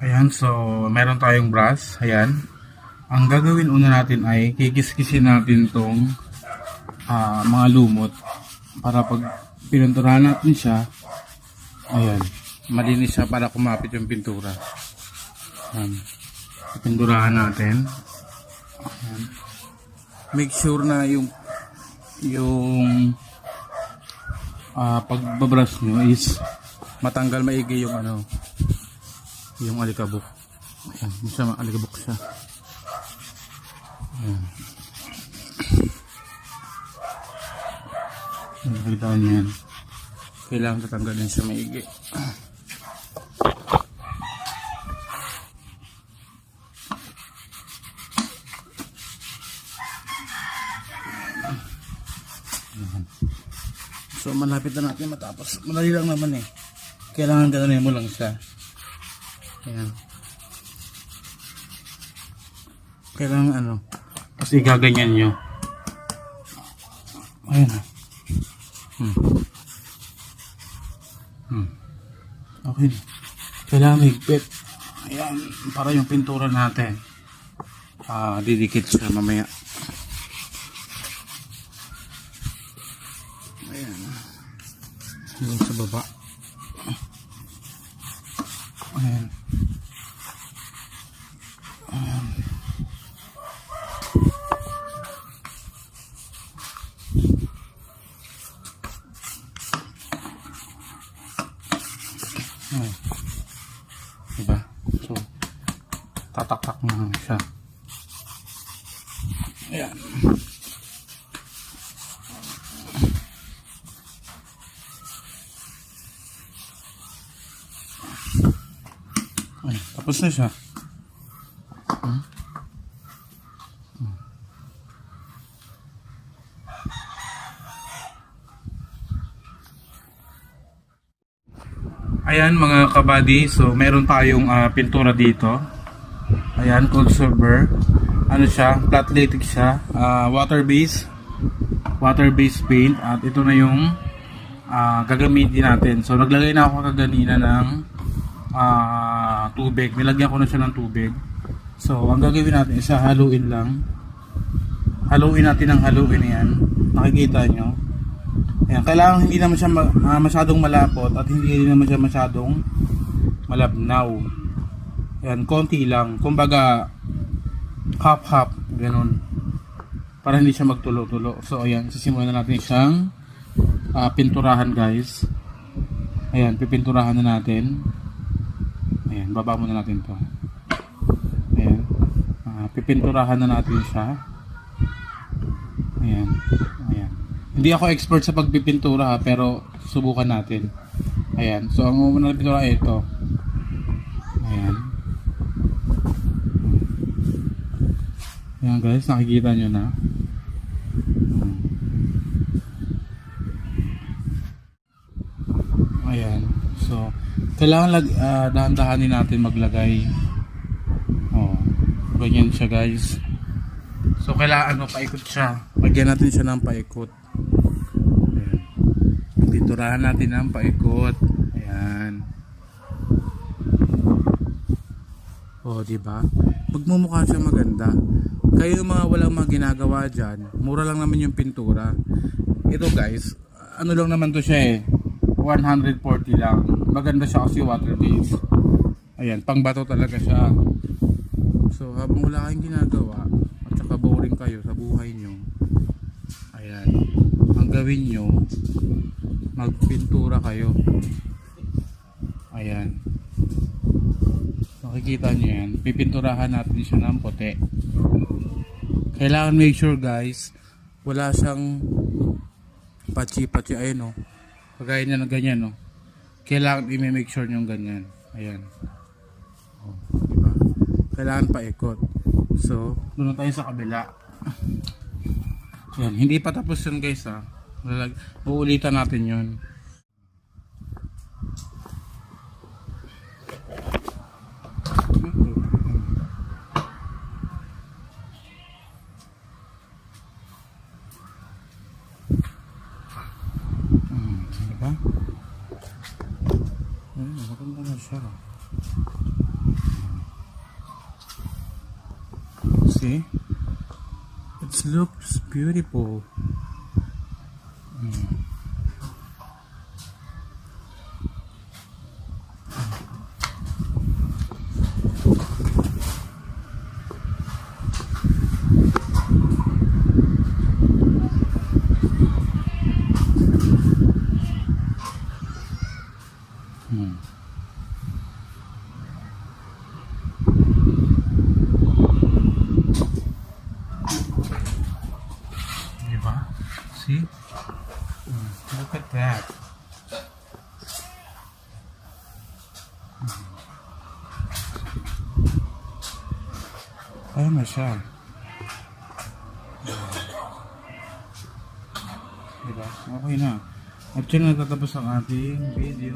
Ayan, so meron tayong brush. Ayan. Ang gagawin una natin ay kikiskisin natin tong mga lumot para pag pininturahan natin siya, ayan, malinis siya para kumapit yung pintura. Ayan. Pinturahan natin. Ayan. Make sure na yung pagbabrush nyo is matanggal maigi yung yung alikabok. Ayan, alikabok siya. Ayan. Nakikita nyo yan. Kailangan tatanggalin siya maigi. So malapit na natin matapos. Madali lang naman eh. Kailangan gano'n mo lang siya. Ayan. Kailangan kasi gaganyan nyo. Ayan. Okay. Kailangan higpit. Ayan. Para yung pintura natin didikit siya mamaya. Ayan. Hanggang sa baba. Ayan. Ayan. Ayan. Diba? So, tatak-tak na siya. Ayan. Ayan. Tapos na siya. Ayan mga kabady, so meron tayong pintura dito. Ayan, cold silver. Ano siya? Flat latex siya. Water based paint. At ito na yung gagamitin natin. So naglagay na ako kaganina ng tubig. Nilagyan ko na siya ng tubig. So ang gagawin natin is haluin lang. Haluin natin ng haluin yan. Nakikita nyo. Ayan, kailangan hindi naman siya masyadong malapot at hindi naman siya masyadong malabnaw. Ayan, konti lang. Kumbaga, half-half. Ganun. Para hindi siya magtulo-tulo. So, ayan, sisimulan na natin siyang pinturahan, guys. Ayan, pipinturahan na natin. Ayan, baba muna natin to. Ayan. Pipinturahan na natin siya. Ayan. Ayan. Hindi ako expert sa pagpipintura pero subukan natin. Ayan. So ang una na pintura ay ito. Ayan. Ayan guys, nakikita nyo na. Ayan. So kailangan dahan-dahanin natin maglagay. Oh, ganyan siya guys. So kailangan paikot siya. Lagyan natin siya ng paikot. Pinturahan natin ang paikot. Ayan. O, diba? Magmumukha siya maganda. Kayo mga walang mga ginagawa dyan, mura lang naman yung pintura. Ito guys, ano lang naman to siya 140 lang. Maganda siya kasi water based. Ayan, pang bato talaga siya. So, habang wala kayong ginagawa, at saka boring kayo sa buhay nyo, ayan, ang gawin nyo, magpintura kayo. Ayan. Makikita nyo yan. Pipinturahan natin siya ng puti. Kailangan make sure guys, wala siyang patsi-patsi. Ayun o. Pagkaya niya na ganyan o. Kailangan i-make sure nyo ganyan. Ayan. O, diba? Kailangan paikot. So, doon na tayo sa kabila. Ayan. Hindi pa tapos yun guys ha. Uulitan natin yun. Diba? Maganda na siya. See? It looks beautiful. Diba? See? Look at that. Ayan na siya. Diba? Okay na. Actually, natatapos ang ating video.